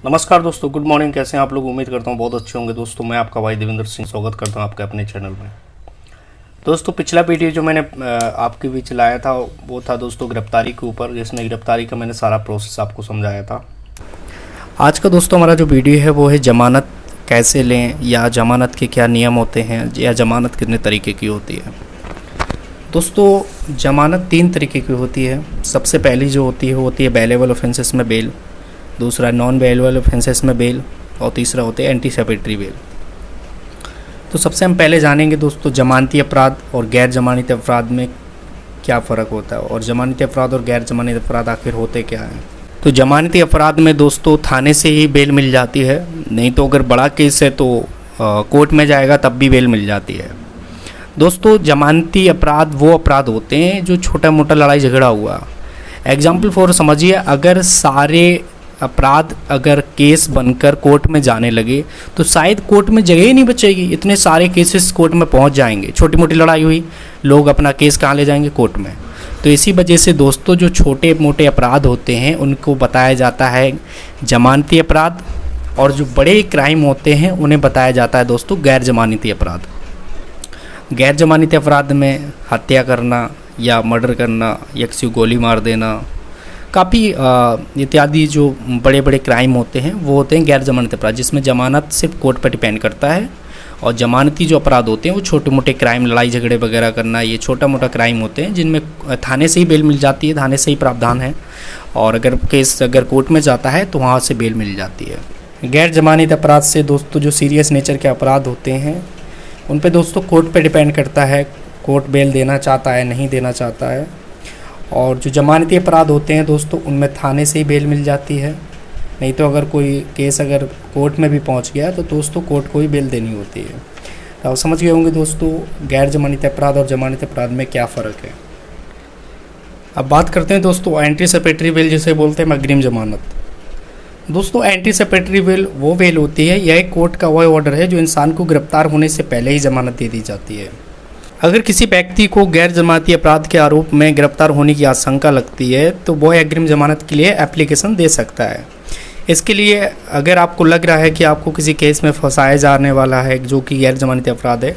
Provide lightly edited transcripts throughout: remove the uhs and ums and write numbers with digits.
नमस्कार दोस्तों, good morning. कैसे हैं आप लोग? उम्मीद करता हूँ बहुत अच्छे होंगे। दोस्तों मैं आपका भाई देवेंद्र सिंह स्वागत करता हूँ आपके अपने चैनल में। दोस्तों पिछला वीडियो जो मैंने आपके बीच लाया था वो था दोस्तों गिरफ्तारी के ऊपर, जिसमें गिरफ्तारी का मैंने सारा प्रोसेस आपको समझाया था। आज का दोस्तों हमारा जो वीडियो है वो है जमानत कैसे लें, या जमानत के क्या नियम होते हैं, या जमानत कितने तरीके की होती है। दोस्तों जमानत 3 तरीके की होती है। सबसे पहली जो होती है बेलेबल ऑफेंसेस में बेल, दूसरा नॉन बेलेबल ऑफेंसेस में बेल, और तीसरा होता है एंटीसिपेटरी बेल। तो सबसे हम पहले जानेंगे दोस्तों जमानती अपराध और गैर जमानती अपराध में क्या फ़र्क होता है, और जमानती अपराध और गैर जमानती अपराध आखिर होते क्या हैं। तो जमानती अपराध में दोस्तों थाने से ही बेल मिल जाती है, नहीं तो अगर बड़ा केस है तो कोर्ट में जाएगा तब भी बेल मिल जाती है। दोस्तों जमानती अपराध वो अपराध होते हैं जो छोटा मोटा लड़ाई झगड़ा हुआ। एग्जाम्पल फॉर समझिए, अगर सारे अपराध अगर केस बनकर कोर्ट में जाने लगे तो शायद कोर्ट में जगह ही नहीं बचेगी। इतने सारे केसेस कोर्ट में पहुंच जाएंगे। छोटी मोटी लड़ाई हुई, लोग अपना केस कहाँ ले जाएंगे? कोर्ट में। तो इसी वजह से दोस्तों जो छोटे मोटे अपराध होते हैं उनको बताया जाता है जमानती अपराध, और जो बड़े क्राइम होते हैं उन्हें बताया जाता है दोस्तों गैर जमानती अपराध। गैर जमानती अपराध में हत्या करना या मर्डर करना या किसी को गोली मार देना, काफ़ी इत्यादि जो बड़े बड़े क्राइम होते हैं वो होते हैं गैर जमानती अपराध, जिसमें जमानत सिर्फ कोर्ट पर डिपेंड करता है। और जमानती जो अपराध होते हैं वो छोटे मोटे क्राइम, लड़ाई झगड़े वगैरह करना, ये छोटा मोटा क्राइम होते हैं जिनमें थाने से ही बेल मिल जाती है, थाने से ही प्रावधान है। और अगर केस अगर कोर्ट में जाता है तो वहाँ से बेल मिल जाती है। गैर जमानती अपराध से दोस्तों जो सीरियस नेचर के अपराध होते हैं उन पे दोस्तों कोर्ट पे डिपेंड करता है, कोर्ट बेल देना चाहता है नहीं देना चाहता है। और जो जमानती अपराध होते हैं दोस्तों उनमें थाने से ही बेल मिल जाती है, नहीं तो अगर कोई केस अगर कोर्ट में भी पहुंच गया तो दोस्तों कोर्ट को ही बेल देनी होती है। तो आप समझ गए होंगे दोस्तों गैर जमानती अपराध और जमानती अपराध में क्या फ़र्क है। अब बात करते हैं दोस्तों एंटीसिपेटरी बेल, जिसे बोलते हैं अग्रिम जमानत। दोस्तों एंटीसिपेटरी बेल वो बेल होती है, यह एक कोर्ट का वह ऑर्डर है जो इंसान को गिरफ्तार होने से पहले ही जमानत दे दी जाती है। अगर किसी व्यक्ति को गैर जमानती अपराध के आरोप में गिरफ्तार होने की आशंका लगती है तो वह अग्रिम जमानत के लिए एप्लीकेशन दे सकता है। इसके लिए अगर आपको लग रहा है कि आपको किसी केस में फंसाया जाने वाला है जो कि गैर जमानती अपराध है,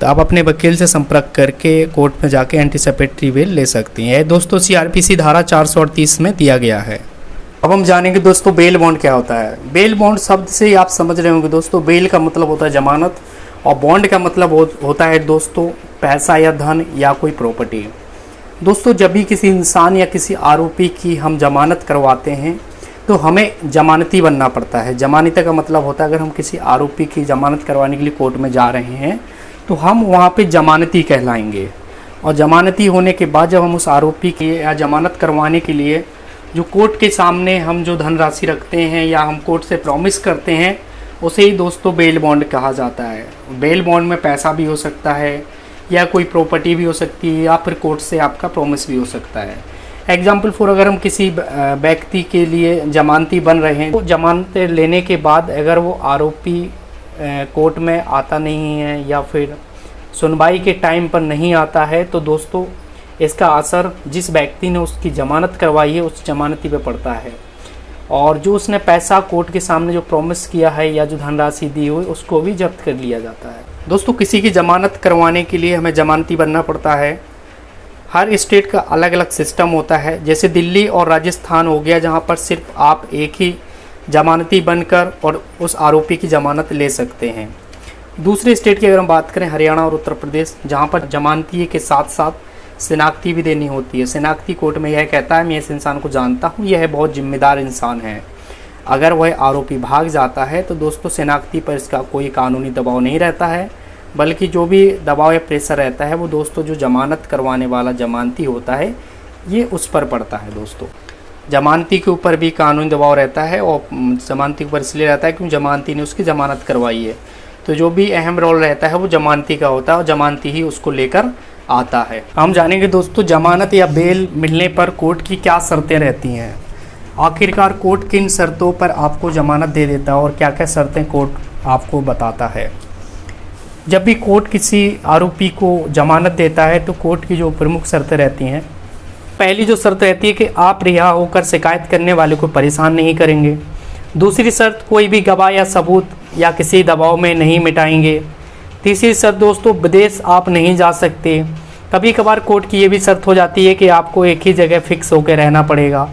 तो आप अपने वकील से संपर्क करके कोर्ट में जाके एंटीसिपेटरी बेल ले सकती हैं। दोस्तों CRPC धारा 438 में दिया गया है। अब हम जानेंगे दोस्तों बेल बॉन्ड क्या होता है। बेल बॉन्ड शब्द से ही आप समझ रहे होंगे दोस्तों, बेल का मतलब होता है जमानत और बॉन्ड का मतलब होता है दोस्तों पैसा या धन या कोई प्रॉपर्टी। दोस्तों जब भी किसी इंसान या किसी आरोपी की हम जमानत करवाते हैं तो हमें जमानती बनना पड़ता है। जमानती का मतलब होता है अगर हम किसी आरोपी की जमानत करवाने के लिए कोर्ट में जा रहे हैं तो हम वहाँ पे जमानती कहलाएंगे। और जमानती होने के बाद जब हम उस आरोपी की या जमानत करवाने के लिए जो कोर्ट के सामने हम जो धनराशि रखते हैं या हम कोर्ट से प्रॉमिस करते हैं उसे ही दोस्तों बेल बॉन्ड कहा जाता है। बेल बॉन्ड में पैसा भी हो सकता है या कोई प्रॉपर्टी भी हो सकती है या फिर कोर्ट से आपका प्रॉमिस भी हो सकता है। एग्जाम्पल फॉर अगर हम किसी व्यक्ति के लिए जमानती बन रहे हैं तो जमानत लेने के बाद अगर वो आरोपी कोर्ट में आता नहीं है या फिर सुनवाई के टाइम पर नहीं आता है तो दोस्तों इसका असर जिस व्यक्ति ने उसकी जमानत करवाई है उस जमानती पे पड़ता है। और जो उसने पैसा कोर्ट के सामने जो प्रॉमिस किया है या जो धनराशि दी हुई उसको भी जब्त कर लिया जाता है। दोस्तों किसी की ज़मानत करवाने के लिए हमें ज़मानती बनना पड़ता है। हर स्टेट का अलग अलग सिस्टम होता है। जैसे दिल्ली और राजस्थान हो गया जहां पर सिर्फ आप एक ही ज़मानती बनकर और उस आरोपी की ज़मानत ले सकते हैं। दूसरे स्टेट की अगर हम बात करें हरियाणा और उत्तर प्रदेश, जहाँ पर ज़मानती के साथ साथ शिनाख्ती भी देनी होती है। शिनाख्ती कोर्ट में यह कहता है मैं इस इंसान को जानता हूँ, यह बहुत जिम्मेदार इंसान है। अगर वह आरोपी भाग जाता है तो दोस्तों शिनाख्ती पर इसका कोई कानूनी दबाव नहीं रहता है, बल्कि जो भी दबाव या प्रेशर रहता है वो दोस्तों जो जमानत करवाने वाला जमानती होता है ये उस पर पड़ता है। दोस्तों जमानती के ऊपर भी कानूनी दबाव रहता है, और जमानती के ऊपर इसलिए रहता है क्योंकि जमानती ने उसकी ज़मानत करवाई है। तो जो भी अहम रोल रहता है वो जमानती का होता है और जमानती ही उसको लेकर आता है। हम जानेंगे दोस्तों जमानत या बेल मिलने पर कोर्ट की क्या शर्तें रहती हैं। आखिरकार कोर्ट किन शर्तों पर आपको जमानत दे देता है और क्या क्या शर्तें कोर्ट आपको बताता है। जब भी कोर्ट किसी आरोपी को जमानत देता है तो कोर्ट की जो प्रमुख शर्तें रहती हैं, पहली जो शर्त रहती है कि आप रिहा होकर शिकायत करने वाले को परेशान नहीं करेंगे। दूसरी शर्त, कोई भी गवाह या सबूत या किसी दबाव में नहीं मिटाएंगे। तीसरी शर्त दोस्तों, विदेश आप नहीं जा सकते। कभी कभार कोर्ट की ये भी शर्त हो जाती है कि आपको एक ही जगह फिक्स होकर रहना पड़ेगा।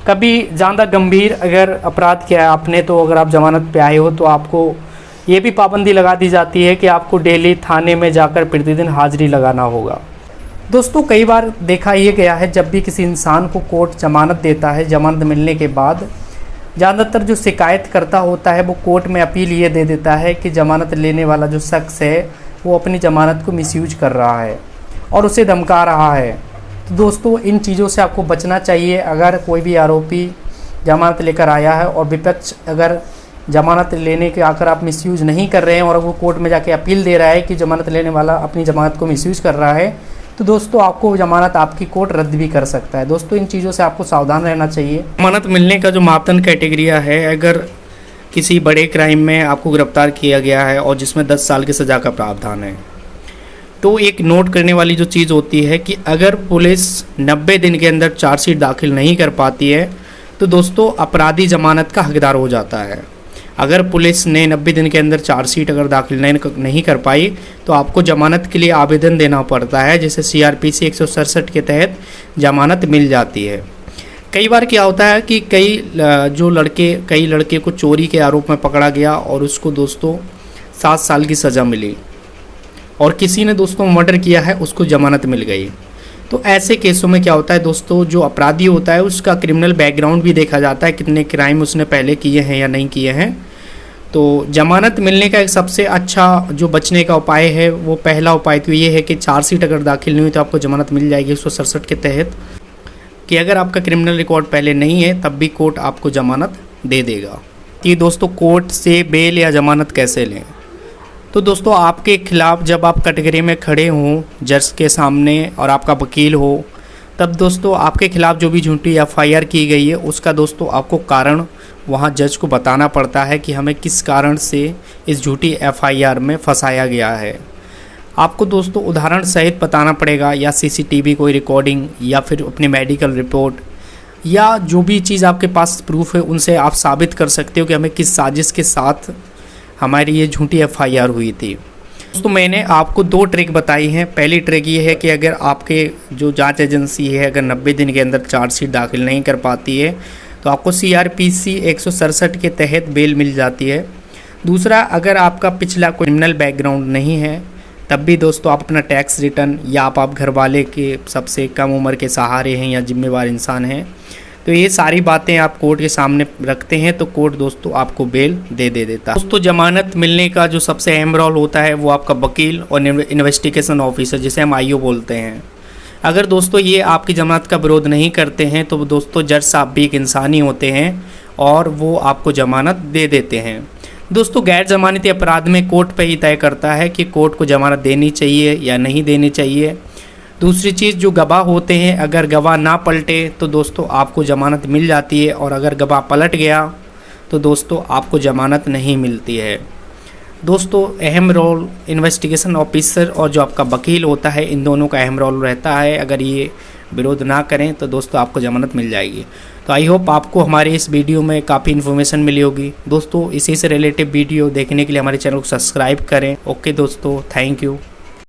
कभी ज़्यादा गंभीर अगर अपराध किया है आपने, तो अगर आप ज़मानत पे आए हो तो आपको ये भी पाबंदी लगा दी जाती है कि आपको डेली थाने में जाकर प्रतिदिन हाजिरी लगाना होगा। दोस्तों कई बार देखा ये गया है, जब भी किसी इंसान को कोर्ट जमानत देता है, जमानत मिलने के बाद ज़्यादातर जो शिकायत करता होता है वो कोर्ट में अपील ये दे देता है कि ज़मानत लेने वाला जो शख्स है वो अपनी ज़मानत को मिसयूज कर रहा है और उसे धमका रहा है। तो दोस्तों इन चीज़ों से आपको बचना चाहिए। अगर कोई भी आरोपी जमानत लेकर आया है और विपक्ष अगर जमानत लेने के आकर आप मिसयूज नहीं कर रहे हैं और वो कोर्ट में जाके अपील दे रहा है कि जमानत लेने वाला अपनी जमानत को मिसयूज कर रहा है, तो दोस्तों आपको जमानत आपकी कोर्ट रद्द भी कर सकता है। दोस्तों इन चीज़ों से आपको सावधान रहना चाहिए। जमानत मिलने का जो मापदंड कैटेगरिया है, अगर किसी बड़े क्राइम में आपको गिरफ्तार किया गया है और जिसमें 10 साल की सज़ा का प्रावधान है, तो एक नोट करने वाली जो चीज़ होती है कि अगर पुलिस 90 दिन के अंदर चार्जशीट दाखिल नहीं कर पाती है तो दोस्तों अपराधी जमानत का हकदार हो जाता है। अगर पुलिस ने 90 दिन के अंदर चार्जशीट अगर दाखिल नहीं कर पाई तो आपको जमानत के लिए आवेदन देना पड़ता है, जिसे CRPC 167 के तहत जमानत मिल जाती है। कई बार क्या होता है कि कई लड़के को चोरी के आरोप में पकड़ा गया और उसको दोस्तों 7 साल की सज़ा मिली, और किसी ने दोस्तों मर्डर किया है, उसको जमानत मिल गई। तो ऐसे केसों में क्या होता है दोस्तों, जो अपराधी होता है उसका क्रिमिनल बैकग्राउंड भी देखा जाता है, कितने क्राइम उसने पहले किए हैं या नहीं किए हैं। तो जमानत मिलने का एक सबसे अच्छा जो बचने का उपाय है, वो पहला उपाय तो ये है कि चार्जशीट अगर दाखिल नहीं हुई तो आपको जमानत मिल जाएगी 167 के तहत, कि अगर आपका क्रिमिनल रिकॉर्ड पहले नहीं है तब भी कोर्ट आपको जमानत दे देगा। कि दोस्तों कोर्ट से बेल या जमानत कैसे लें, तो दोस्तों आपके खिलाफ़ जब आप कटघरे में खड़े हों जज के सामने और आपका वकील हो, तब दोस्तों आपके खिलाफ़ जो भी झूठी FIR की गई है उसका दोस्तों आपको कारण वहाँ जज को बताना पड़ता है कि हमें किस कारण से इस झूठी FIR में फंसाया गया है। आपको दोस्तों उदाहरण सहित बताना पड़ेगा, या CCTV कोई रिकॉर्डिंग या फिर अपनी मेडिकल रिपोर्ट या जो भी चीज़ आपके पास प्रूफ है उनसे आप साबित कर सकते हो कि हमें किस साजिश के साथ हमारी ये झूठी FIR हुई थी। दोस्तों मैंने आपको 2 ट्रिक बताई हैं। पहली ट्रिक ये है कि अगर आपके जो जांच एजेंसी है अगर 90 दिन के अंदर चार्जशीट दाखिल नहीं कर पाती है तो आपको CRPC 167 के तहत बेल मिल जाती है। दूसरा, अगर आपका पिछला कोई क्रिमिनल बैकग्राउंड नहीं है तब भी दोस्तों आप अपना टैक्स रिटर्न या आप घर वाले के सबसे कम उम्र के सहारे हैं या जिम्मेवार इंसान हैं, तो ये सारी बातें आप कोर्ट के सामने रखते हैं तो कोर्ट दोस्तों आपको बेल दे देता है। दोस्तों जमानत मिलने का जो सबसे अहम रोल होता है वो आपका वकील और इन्वेस्टिगेशन ऑफिसर, जिसे हम IO बोलते हैं। अगर दोस्तों ये आपकी जमानत का विरोध नहीं करते हैं तो दोस्तों जज साहब भी एक इंसान ही होते हैं और वो आपको जमानत दे देते हैं। दोस्तों गैर जमानती अपराध में कोर्ट पे ही तय करता है कि कोर्ट को जमानत देनी चाहिए या नहीं देनी चाहिए। दूसरी चीज़, जो गवाह होते हैं अगर गवाह ना पलटे तो दोस्तों आपको ज़मानत मिल जाती है, और अगर गवाह पलट गया तो दोस्तों आपको ज़मानत नहीं मिलती है। दोस्तों अहम रोल इन्वेस्टिगेशन ऑफिसर और जो आपका वकील होता है, इन दोनों का अहम रोल रहता है। अगर ये विरोध ना करें तो दोस्तों आपको ज़मानत मिल जाएगी। तो आई होप आपको हमारे इस वीडियो में काफ़ी इन्फॉर्मेशन मिली होगी। दोस्तों इसी से रिलेटेड वीडियो देखने के लिए हमारे चैनल को सब्सक्राइब करें। ओके दोस्तों, थैंक यू।